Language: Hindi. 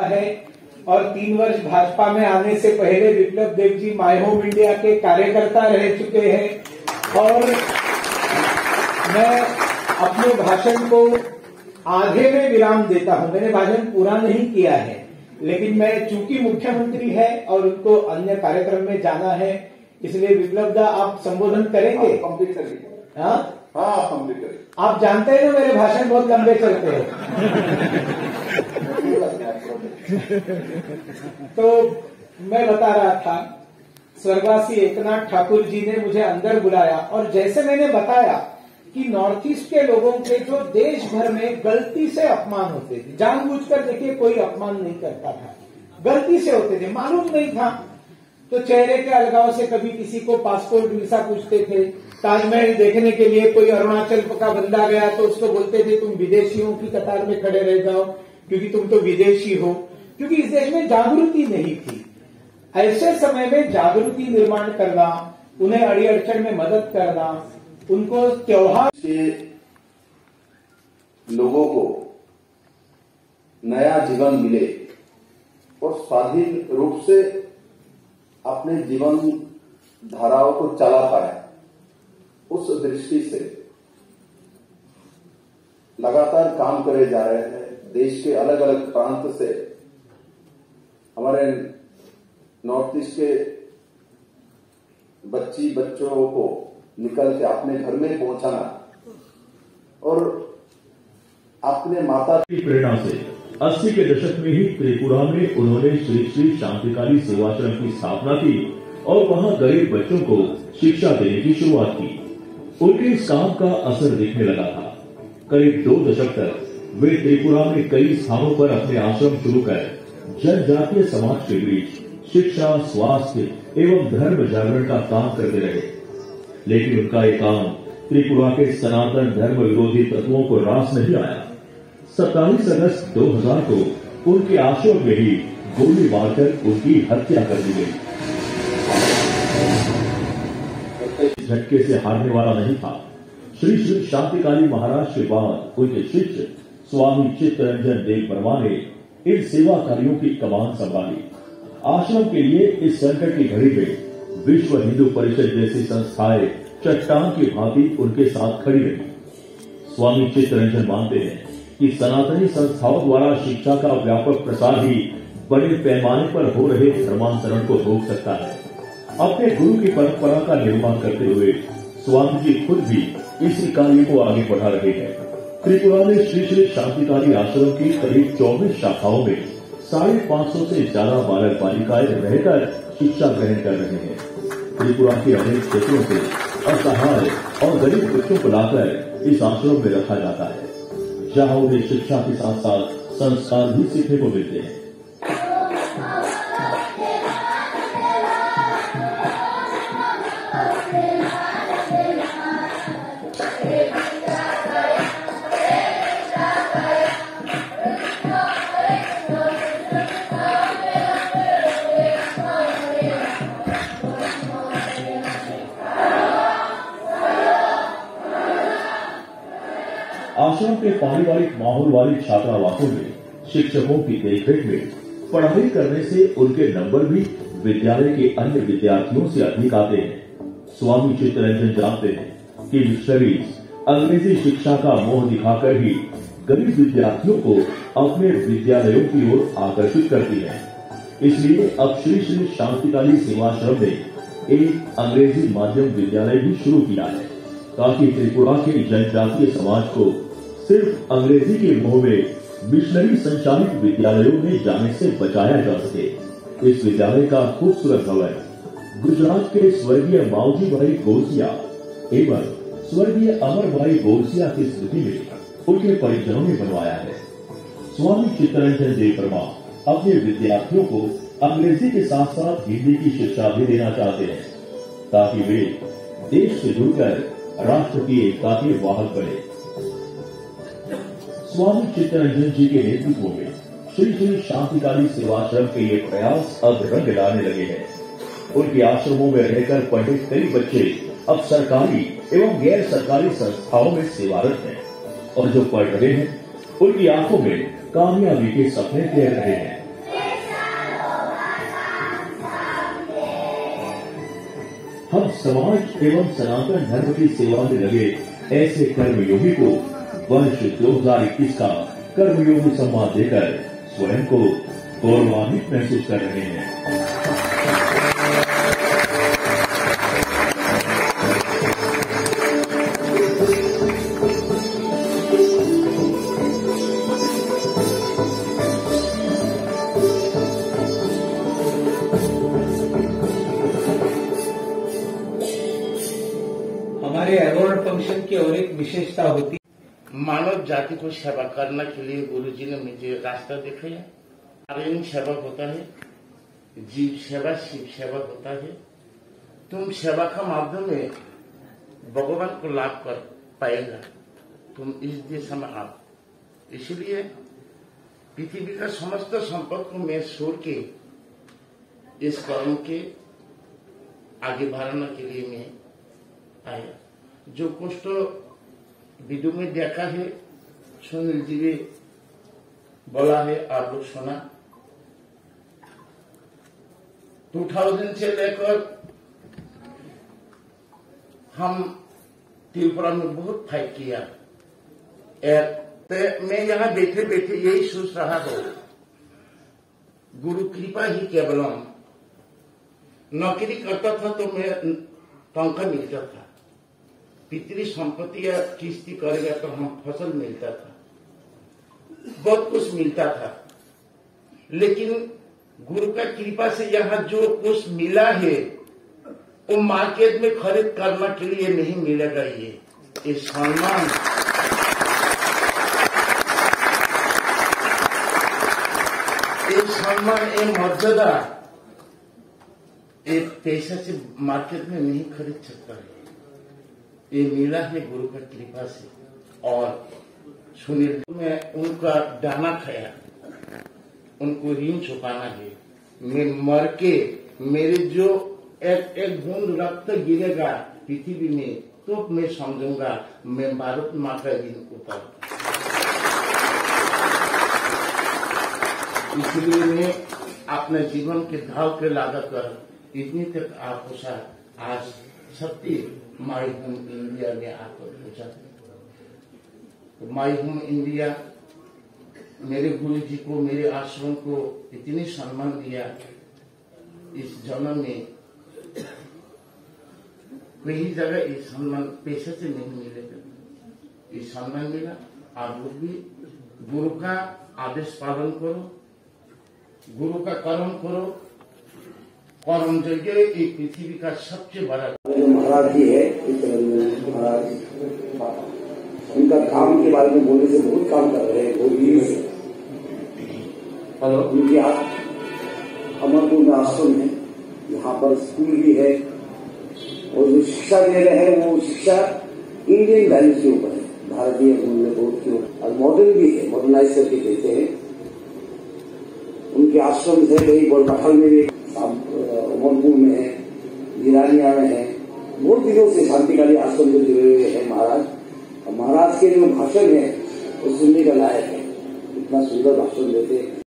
है और 3 वर्ष भाजपा में आने से पहले विप्लव Dev ji my home India के कार्यकर्ता रह चुके हैं और मैं अपने भाषण को आधे में विराम देता हूं। मैंने भाषण पूरा नहीं किया है, लेकिन मैं चूंकि मुख्यमंत्री है और उनको अन्य कार्यक्रम में जाना है, इसलिए विप्लव दा आप संबोधन करेंगे? कंप्लीट करिए। हाँ कंप्लीट करिए। आप जानते हैं ना मेरे भाषण बहुत लंबे चलते हैं। तो मैं बता रहा था, स्वर्गवासी एकनाथ ठाकुर जी ने मुझे अंदर बुलाया और जैसे मैंने बताया कि नॉर्थ ईस्ट के लोगों के जो देश भर में गलती से अपमान होते थे, जानबूझकर देखिए कोई अपमान नहीं करता था, गलती से होते थे, मालूम नहीं था, तो चेहरे के अलगाव से कभी किसी को पासपोर्ट वीसा पूछते थे। ताजमहल देखने के लिए कोई अरुणाचल का बंदा गया तो उसको बोलते थे तुम विदेशियों की कतार में खड़े रह जाओ क्योंकि तुम तो विदेशी हो, क्योंकि इस देश में जागृति नहीं थी। ऐसे समय में जागृति निर्माण करना, उन्हें अड़ी अड़चन में मदद करना, उनको त्योहार के लोगों को नया जीवन मिले और स्वाधीन रूप से अपने जीवन धाराओं को चला पाए, उस दृष्टि से लगातार काम करे जा रहे हैं। देश के अलग अलग प्रांत से हमारे नॉर्थ ईस्ट के बच्चों को निकल के अपने घर में पहुंचाना और अपने माता की प्रेरणा से 80 के दशक में ही त्रिपुरा में उन्होंने श्री श्री शांतिकारी सेवाश्रम की स्थापना की और वहां गरीब बच्चों को शिक्षा देने की शुरुआत की। उनके इस काम का असर दिखने लगा था। करीब 2 दशक तक वे त्रिपुरा में कई स्थानों पर अपने आश्रम शुरू कर जनजातीय समाज के बीच शिक्षा, स्वास्थ्य एवं धर्म जागरण का काम करते रहे। लेकिन उनका ये काम त्रिपुरा के सनातन धर्म विरोधी तत्वों को रास नहीं आया। 27 अगस्त 2000 को उनके आश्रम में ही गोली मारकर उनकी हत्या कर दी गई। झटके से हारने वाला नहीं था। श्री श्री शांतिकारी महाराज के बाद उनके शिष्य स्वामी चित्तरंजन देव वर्मा ने इन सेवा कार्यों की कमान संभाली। आश्रम के लिए इस संकट की घड़ी में विश्व हिंदू परिषद जैसी संस्थाएं चट्टान की भांति उनके साथ खड़ी रही। स्वामी चित्तरंजन मानते हैं कि सनातनी संस्थाओं द्वारा शिक्षा का व्यापक प्रसार ही बड़े पैमाने पर हो रहे धर्मांतरण को रोक सकता है। अपने गुरु की परंपरा का निर्माण करते हुए स्वामी जी खुद भी इसी कार्य को आगे बढ़ा रहे हैं। त्रिपुरा में श्री श्री शांतिकारी आश्रम की करीब 24 शाखाओं में 550 से ज्यादा बालक बालिकाएं रहकर शिक्षा ग्रहण कर रहे हैं। त्रिपुरा के अनेक क्षेत्रों से असहाय और गरीब बच्चों को लाकर इस आश्रम में रखा जाता है, जहां उन्हें शिक्षा के साथ साथ संस्कार भी सीखने को मिलते हैं। आश्रम के पारिवारिक माहौल वाली छात्रावासों में शिक्षकों की देखरेख में पढ़ाई करने से उनके नंबर भी विद्यालय के अन्य विद्यार्थियों से अधिक आते हैं। स्वामी चित्तरंजन जानते हैं कि मिशनरीज अंग्रेजी शिक्षा का मोह दिखाकर ही गरीब विद्यार्थियों को अपने विद्यालयों की ओर आकर्षित करती है। इसलिए अब श्री श्री शांतिकारी सेवाश्रम ने एक अंग्रेजी माध्यम विद्यालय भी शुरू किया है, ताकि त्रिपुरा के जनजातीय समाज को सिर्फ अंग्रेजी के मोह में मिशनरी संचालित विद्यालयों में जाने से बचाया जा सके। इस विद्यालय का खूबसूरत भवन गुजरात के स्वर्गीय मावजी भाई गोरसिया एवं स्वर्गीय अमर भाई गोरसिया की स्मृति में उनके परिजनों ने बनवाया है। स्वामी चित्तरंजन देव वर्मा अपने विद्यार्थियों को अंग्रेजी के साथ साथ हिंदी की शिक्षा भी देना चाहते हैं, ताकि वे देश से जुड़कर राष्ट्र की एकता के वाहक बने। स्वामी चित्तरंजन जी के नेतृत्व में श्री श्री शांतिकारी सेवाश्रम के ये प्रयास अब रंग लाने लगे हैं। उनके आश्रमों में रहकर पंडित कई बच्चे अब सरकारी एवं गैर सरकारी संस्थाओं में सेवारत हैं और जो पढ़ रहे हैं उनकी आंखों में कामयाबी के सपने तैर रहे हैं। हम समाज एवं सनातन धर्म की सेवा में लगे ऐसे कर्मयोगी को वर्ष 2021 का कर्मयोगी सम्मान देकर स्वयं को गौरवान्वित महसूस कर रहे हैं। हमारे अवार्ड फंक्शन की और एक विशेषता होती, मानव जाति को सेवा करने के लिए गुरुजी ने मुझे रास्ता दिखाया। नारायण सेवा होता है, जीव सेवा शिव सेवा होता है। तुम सेवा का माध्यम में भगवान को लाभ कर पाएगा तुम इस दिशा में आप। इसलिए पृथ्वी का समस्त संपद को मैं छोड़ के इस कर्म के आगे बढ़ाने के लिए मैं आया। जो कष्ट वीडियो में देखा है, सुनील जी ने बोला है, आप लोग सुना। 2000 से लेकर हम त्रिपुरा में बहुत फाइट किया। मैं यहाँ बैठे बैठे यही सोच रहा हूँ, गुरु कृपा ही केवलम। नौकरी करता था तो मैं तनख्वाह मिलता था, पितरी संपत्ति या किस्ती करेगा तो हम फसल मिलता था, बहुत कुछ मिलता था। लेकिन गुरु का कृपा से यहाँ जो कुछ मिला है वो मार्केट में खरीद करने के लिए नहीं मिलेगा। ये सम्मान, ये सम्मान, ये मर्यादा एक पैसा से मार्केट में नहीं खरीद सकता है। ये मिला है गुरु का कृपा से। और सुनील में उनका दाना खाया, उनको ऋण चुकाना है। मैं मर के मेरे जो एक बूंद रक्त गिरेगा पृथ्वी में तो मैं समझूंगा मैं भारत माँ का ऋण उतार। इसलिए मैं अपने जीवन के धाव पे लगा कर इतनी तक आप आज सत्य माई होम इंडिया में आकर पूछा। तो माई होम इंडिया मेरे गुरु जी को, मेरे आश्रम को इतनी सम्मान दिया। इस जन्म में कई जगह ये सम्मान पैसे से नहीं मिलेगा, ये सम्मान मिला। आप लोग भी गुरु का आदेश पालन करो, गुरु का कर्म करो। कर्म जगह एक पृथ्वी का सबसे बड़ा महाराज जी है, महाराज उनका काम के बारे में बोलने से बहुत काम कर रहे हैं। वो उनके अमरपुर में आश्रम है, यहाँ पर स्कूल भी है और जो शिक्षा दे रहे हैं वो शिक्षा इंडियन वैल्यूज के ऊपर है, भारतीय मूल्यबोध के ऊपर। और मॉडर्न भी है, मॉडर्नाइज करके देते हैं। उनके आश्रम है यही बोलपथल में भी, अमरपुर में है, गिरानिया में है। बहुत दिनों से शांतिकाली आश्रम से जुड़े हुए हैं महाराज। और महाराज के जो भाषण है वो सुनने का लायक है, इतना सुंदर भाषण देते हैं।